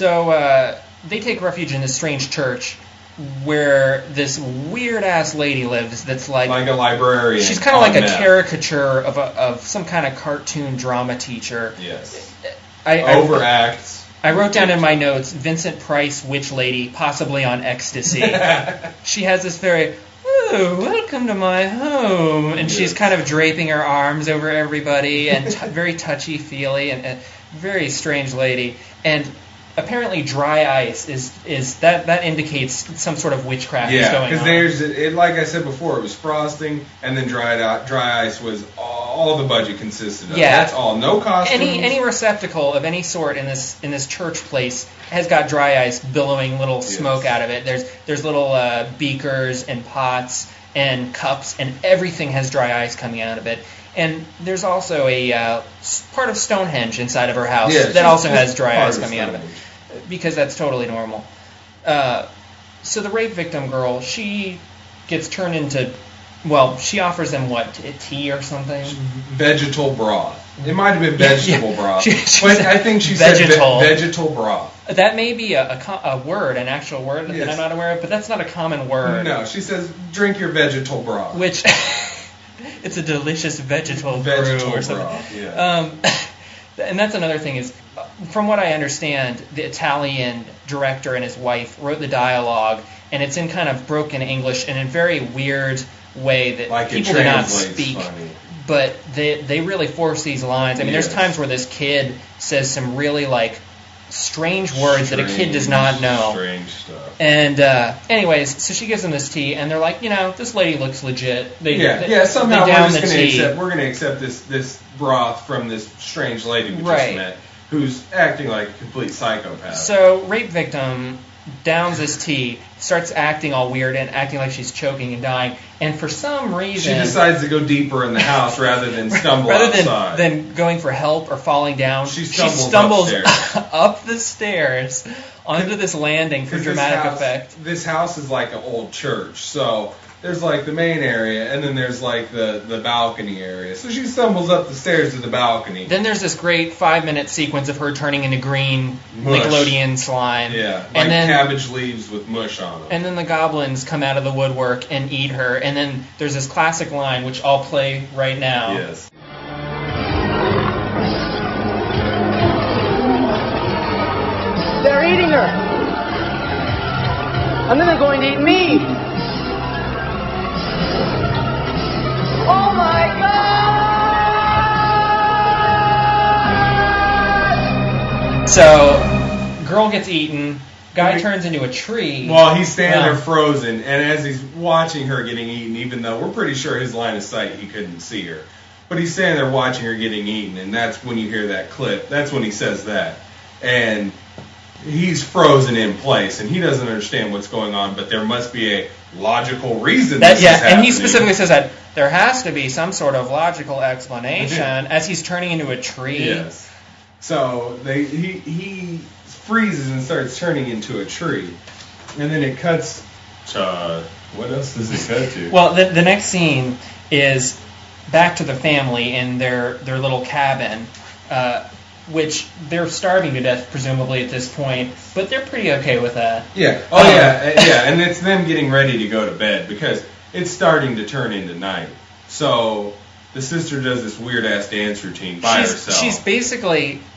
So they take refuge in this strange church where this weird-ass lady lives that's like a librarian. She's kind of like meth. a caricature of some kind of cartoon drama teacher. Yes. Overacts. I wrote down in my notes, Vincent Price, witch lady, possibly on ecstasy. She has this very, welcome to my home. And she's kind of draping her arms over everybody and very touchy-feely and a very strange lady. And apparently dry ice is that indicates some sort of witchcraft is going on. Yeah, because like I said before, it was frosting, and then dry ice was all the budget consisted of. Yeah. That's all. No costumes. Any receptacle of any sort in this church place has got dry ice billowing little smoke out of it. There's little beakers and pots and cups, and everything has dry ice coming out of it. And there's also a part of Stonehenge inside of her house that also has dry ice coming out of it, because that's totally normal. So the rape victim girl, she gets turned into, she offers them what, tea or something? Vegetal broth. It might have been vegetable broth, but I think she vegetal. said vegetal broth. That may be a word, an actual word that I'm not aware of, but that's not a common word. No, she says, drink your vegetal broth. Which... It's a delicious vegetal brew or something. Broth, yeah. And that's another thing is, from what I understand, the Italian director and his wife wrote the dialogue, and it's in kind of broken English in a very weird way that people do not speak. Funny. But they really force these lines. I mean, there's times where this kid says some really strange words that a kid does not know. Strange stuff. And anyways, so she gives them this tea, and they're like, this lady looks legit. Somehow we're going to accept this broth from this strange lady we just met, who's acting like a complete psychopath. So rape victim downs this tea, starts acting all weird and acting like she's choking and dying, and for some reason... She decides to go deeper in the house rather than stumble outside. Than going for help or falling down. She stumbles up the stairs onto this landing for dramatic effect. This house is like an old church, so... There's the main area, and then there's the balcony area. So she stumbles up the stairs to the balcony. Then there's this great 5-minute sequence of her turning into green mush. Nickelodeon slime. Yeah, and then cabbage leaves with mush on them. And then the goblins come out of the woodwork and eat her. And then there's this classic line, which I'll play right now. Yes. They're eating her. And then they're going to eat me. Oh my God! So, girl gets eaten, guy turns into a tree. Well, he's standing there frozen, and as he's watching her getting eaten, even though we're pretty sure his line of sight, he couldn't see her. But he's standing there watching her getting eaten, and that's when you hear that clip. That's when he says that. And he's frozen in place, and he doesn't understand what's going on, but there must be a logical reason this is happening. And he specifically says that there has to be some sort of logical explanation as he's turning into a tree. Yes. So he freezes and starts turning into a tree. And then it cuts to... What else does it cut to? Well, the next scene is back to the family in their little cabin, which they're starving to death, presumably, at this point, but they're pretty okay with that. Yeah. Oh, yeah, and it's them getting ready to go to bed, because it's starting to turn into night. So the sister does this weird-ass dance routine by herself.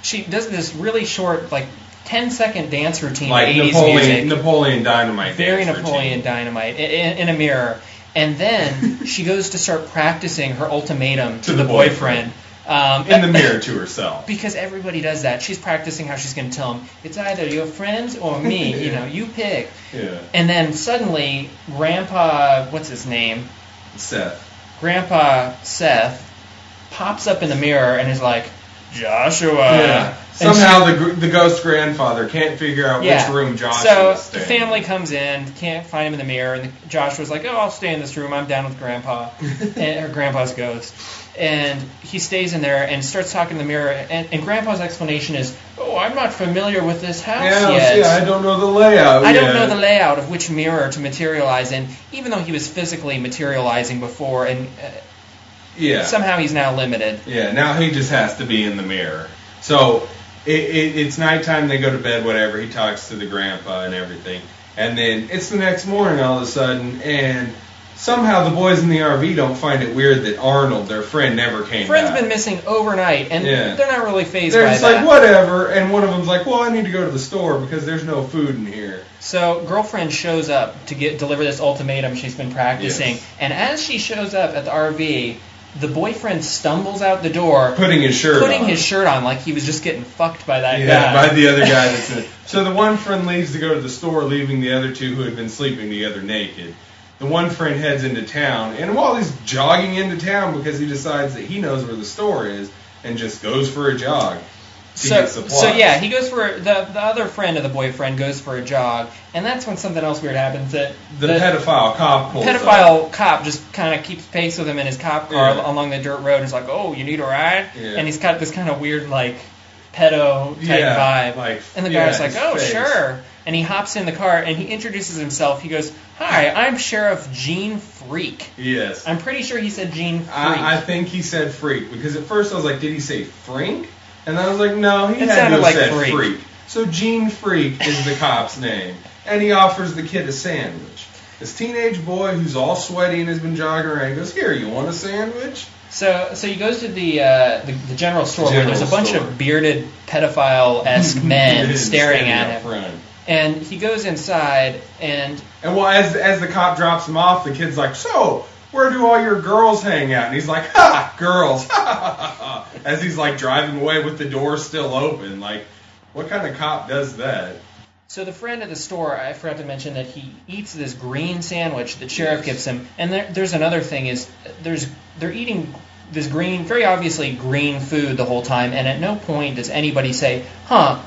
She does this really short, 10-second dance routine, like 80s music. Napoleon Dynamite Very dance Napoleon routine. Dynamite, in a mirror. And then she goes to start practicing her ultimatum to the boyfriend. In the mirror to herself. Because everybody does that. She's practicing how she's going to tell him, it's either your friends or me, you pick. Yeah. And then suddenly, Grandpa, what's his name? Seth. Grandpa Seth pops up in the mirror and is like, Joshua. Yeah. Somehow the ghost grandfather can't figure out which room Joshua is staying. So the family comes in, can't find him in the mirror, and Joshua's like, I'll stay in this room, I'm down with Grandpa, or Grandpa's ghost. And he stays in there and starts talking in the mirror, and Grandpa's explanation is, I'm not familiar with this house yet. Yeah, I don't know the layout I don't know the layout of which mirror to materialize in, even though he was physically materializing before, and somehow he's now limited. Yeah, now he just has to be in the mirror. So it's nighttime, they go to bed, whatever. He talks to the grandpa and everything. And then it's the next morning all of a sudden, and somehow the boys in the RV don't find it weird that Arnold, their friend, never came Friend's back. been missing overnight, and they're not really fazed They're by just that. like, whatever, and one of them's like, well, I need to go to the store because there's no food in here. So girlfriend shows up to deliver this ultimatum she's been practicing, Yes. and as she shows up at the RV, the boyfriend stumbles out the door, Putting his shirt on like he was just getting fucked by that guy. Yeah, by the other guy that's in it. So the one friend leaves to go to the store, leaving the other two who had been sleeping together naked. The one friend heads into town, and while he's jogging into town because he decides that he knows where the store is, and just goes for a jog to get supplies. So yeah, he goes for the other friend of the boyfriend goes for a jog, and that's when something else weird happens. That the pedophile cop pulls pedophile up. cop just kind of keeps pace with him in his cop car along the dirt road. He's like, "Oh, you need a ride?" Yeah. And he's got this kind of weird like pedo type vibe. And the guy's like, "Oh, face. sure." And he hops in the car and he introduces himself. He goes, "Hi, I'm Sheriff Gene Freak." Yes. I'm pretty sure he said Gene Freak. I think he said freak, because at first I was like, did he say Frink? And I was like, no, he It had to sounded have like said freak. So Gene Freak is the cop's name. And he offers the kid a sandwich. This teenage boy who's all sweaty and has been jogging around, he goes, here, you want a sandwich? So he goes to the general store where there's a bunch of bearded pedophile-esque men staring at him. Front. And he goes inside and well, as the cop drops him off, the kid's like, so, where do all your girls hang out? And he's like, ha, girls, ha, ha, ha, ha, as he's like driving away with the door still open. Like, what kind of cop does that? So the friend at the store, I forgot to mention that he eats this green sandwich that Sheriff gives him. And there's another thing is they're eating this green, very obviously green food the whole time, and at no point does anybody say,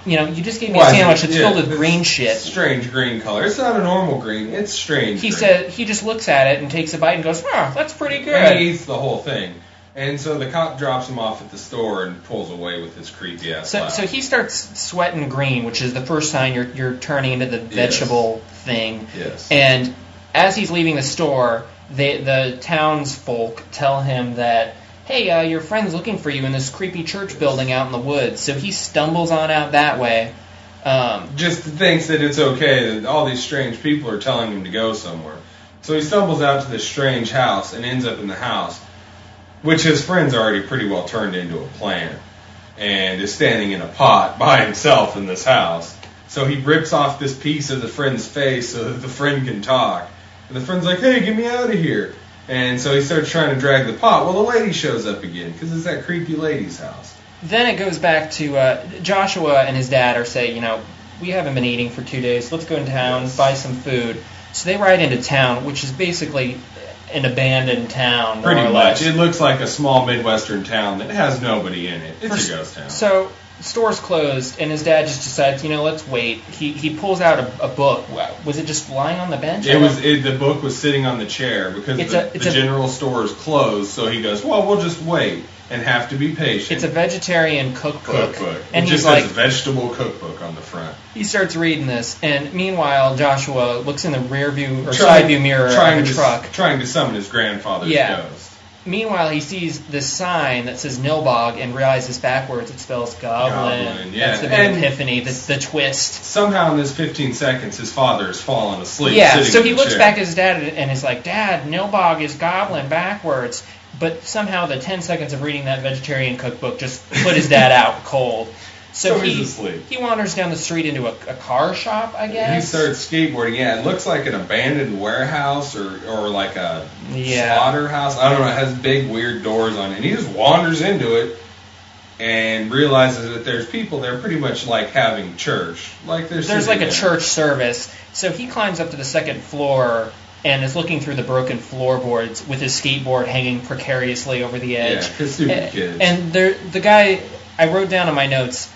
you just gave me a sandwich that's filled with green shit. Strange green color. It's not a normal green. It's strange He green. said he just looks at it and takes a bite and goes, that's pretty good. And he eats the whole thing. And so the cop drops him off at the store and pulls away with his creepy ass laugh. So he starts sweating green, which is the first sign you're turning into the vegetable thing. Yes. And as he's leaving the store, the townsfolk tell him that, hey, your friend's looking for you in this creepy church building out in the woods. So he stumbles on out that way. Just thinks that it's okay that all these strange people are telling him to go somewhere. So he stumbles out to this strange house and ends up in the house, which his friend's already pretty well turned into a plant, and is standing in a pot by himself in this house. So he rips off this piece of the friend's face so that the friend can talk. And the friend's like, hey, get me out of here. And so he starts trying to drag the pot. Well, the lady shows up again, because it's that creepy lady's house. Then it goes back to Joshua and his dad are saying, we haven't been eating for 2 days. Let's go in town, buy some food. So they ride into town, which is basically an abandoned town, more Pretty or much. less. It looks like a small Midwestern town that has nobody in it. It's a ghost town. So store's closed, and his dad just decides, let's wait. He pulls out a book. Was it just lying on the bench? The book was sitting on the chair because the general store is closed. So he goes, well, we'll just wait and have to be patient. It's a vegetarian cookbook. And it just has a vegetable cookbook on the front. He starts reading this, and meanwhile, Joshua looks in the rear view or side view mirror of a truck. Trying to summon his grandfather's ghost. Meanwhile, he sees this sign that says Nilbog and realizes backwards it spells Goblin. Yeah. That's the big epiphany, the twist. Somehow in this 15 seconds, his father has fallen asleep. Yeah, so he looks back at his dad and is like, Dad, Nilbog is Goblin backwards. But somehow the 10 seconds of reading that vegetarian cookbook just put his dad out cold. So he's asleep. He wanders down the street into a car shop, I guess. He starts skateboarding. Yeah, it looks like an abandoned warehouse or like a slaughterhouse. I don't know. It has big, weird doors on it. And he just wanders into it and realizes that there's people there pretty much like having church. There's like a church service. So he climbs up to the second floor and is looking through the broken floorboards with his skateboard hanging precariously over the edge. Yeah, because stupid kids. And the guy, I wrote down in my notes,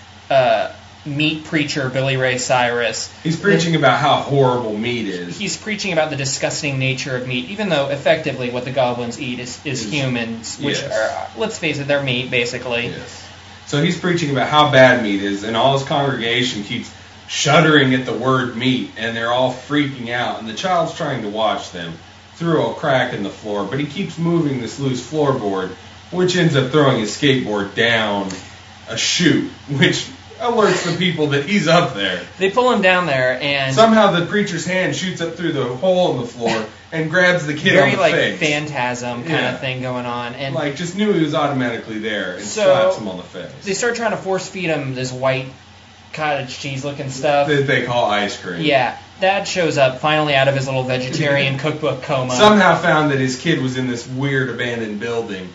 meat preacher Billy Ray Cyrus. He's preaching about how horrible meat is. He's preaching about the disgusting nature of meat, even though effectively what the goblins eat is humans, which are, let's face it, they're meat, basically. Yes. So he's preaching about how bad meat is, and all his congregation keeps shuddering at the word meat, and they're all freaking out, and the child's trying to watch them through a crack in the floor, but he keeps moving this loose floorboard, which ends up throwing his skateboard down a chute, which alerts the people that he's up there. They pull him down there, and somehow the preacher's hand shoots up through the hole in the floor and grabs the kid on the face. Very, like, phantasm kind of thing going on. And like, just knew he was automatically there and slaps him on the face. They start trying to force feed him this white cottage cheese looking stuff that they call ice cream. Yeah. Dad shows up finally out of his little vegetarian cookbook coma. Somehow found that his kid was in this weird abandoned building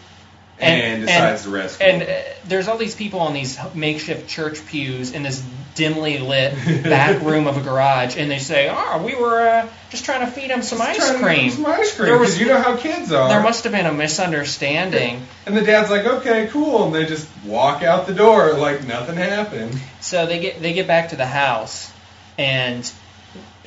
and decides to rescue him. And there's all these people on these makeshift church pews in this dimly lit back room of a garage, and they say, we were just trying to feed him some ice cream. Some ice cream, because you know how kids are. There must have been a misunderstanding. And the dad's like, okay, cool, and they just walk out the door like nothing happened. So they get back to the house, and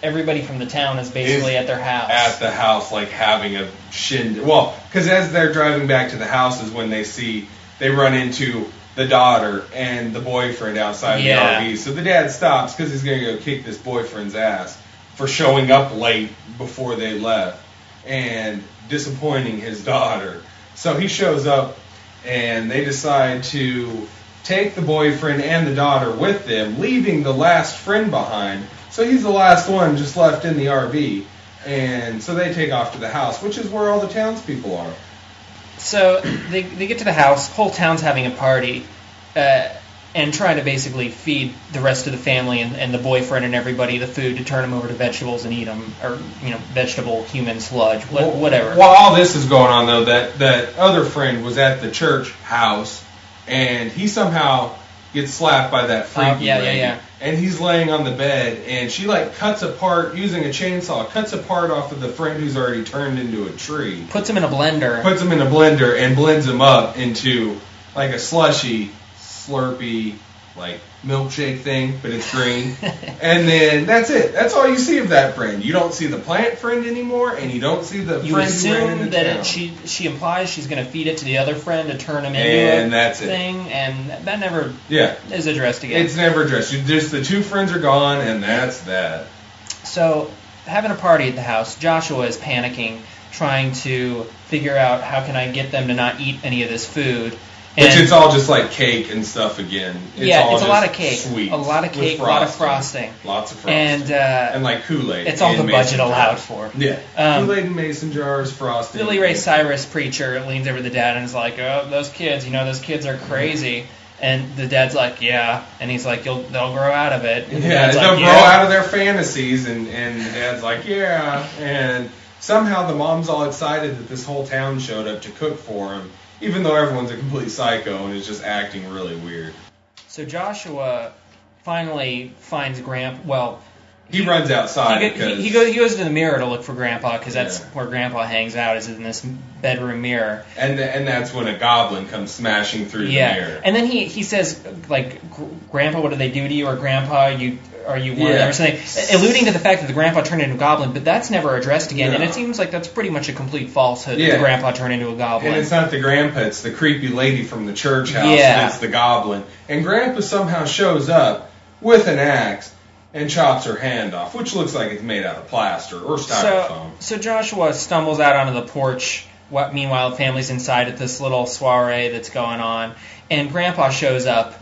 everybody from the town is basically at their house. At the house, like having a shindig. Well, because as they're driving back to the house is when they run into the daughter and the boyfriend outside the RV. So the dad stops because he's going to go kick this boyfriend's ass for showing up late before they left and disappointing his daughter. So he shows up and they decide to take the boyfriend and the daughter with them, leaving the last friend behind. So he's the last one just left in the RV. And so they take off to the house, which is where all the townspeople are. So they get to the house, whole town's having a party, and trying to basically feed the rest of the family and the boyfriend and everybody the food to turn them over to vegetables and eat them, or, vegetable human sludge, whatever. While all this is going on, though, that other friend was at the church house, and he somehow gets slapped by that freaky lady. And he's laying on the bed, and she, cuts apart, using a chainsaw, cuts apart off of the friend who's already turned into a tree. Puts him in a blender. And blends him up into, a slushy, slurpy, milkshake thing, but it's green. And then that's it. That's all you see of that friend. You don't see the plant friend anymore, and you don't see the friend who ran into town. You assume that she implies she's going to feed it to the other friend to turn him into a thing, and that never is addressed again. It's never addressed. Just the two friends are gone, and that's that. So, having a party at the house, Joshua is panicking, trying to figure out how can I get them to not eat any of this food. Which it's all just like cake and stuff again. It's a lot of cake. Sweet. A lot of cake, a lot of frosting. Lots of frosting. And like Kool-Aid. It's all the budget allowed for. Yeah. Kool-Aid in mason jars, frosting. Billy Ray Cyrus, preacher, leans over to the dad and is like, those kids are crazy. And the dad's like, yeah. And he's like, they'll grow out of it. And they'll grow out of their fantasies. And the dad's like, yeah. And somehow the mom's all excited that this whole town showed up to cook for him, even though everyone's a complete psycho and is just acting really weird. So Joshua finally finds Grandpa. Well, he runs outside. He goes to the mirror to look for Grandpa, because that's where Grandpa hangs out, is in this bedroom mirror. And that's when a goblin comes smashing through the mirror. And then he says, Grandpa, what did they do to you? Or Grandpa, are you one of them? Or something, alluding to the fact that the Grandpa turned into a goblin, but that's never addressed again. No. And it seems like that's pretty much a complete falsehood that the Grandpa turned into a goblin. And it's not the Grandpa, it's the creepy lady from the church house that's the goblin. And Grandpa somehow shows up with an axe and chops her hand off, which looks like it's made out of plaster or styrofoam. So Joshua stumbles out onto the porch. Meanwhile, the family's inside at this little soiree that's going on, and Grandpa shows up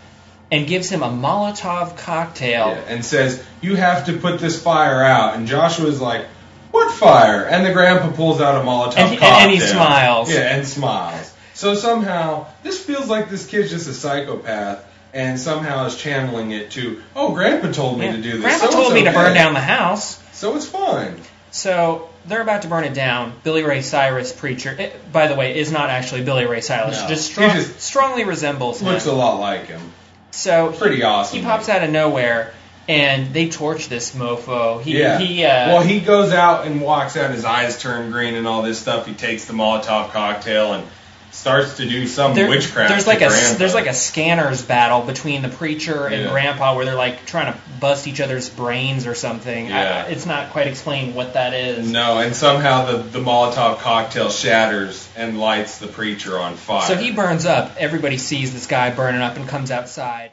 and gives him a Molotov cocktail. And says, you have to put this fire out. And Joshua's like, what fire? And the Grandpa pulls out a Molotov cocktail. And he smiles. Yeah, and smiles. So somehow, this feels like this kid's just a psychopath, and somehow is channeling it to, Grandpa told me to do this. Grandpa told me to burn down the house. So it's fine. So they're about to burn it down. Billy Ray Cyrus, preacher, by the way, is not actually Billy Ray Cyrus. No. Just strongly resembles him. Looks a lot like him. So pretty awesome. He pops out of nowhere, and they torch this mofo. He goes out and walks out. His eyes turn green and all this stuff. He takes the Molotov cocktail and starts to do some witchcraft. There's like a scanners battle between the preacher and Grandpa, where they're trying to bust each other's brains or something. Yeah. It's not quite explained what that is. No, and somehow the Molotov cocktail shatters and lights the preacher on fire. So he burns up. Everybody sees this guy burning up and comes outside.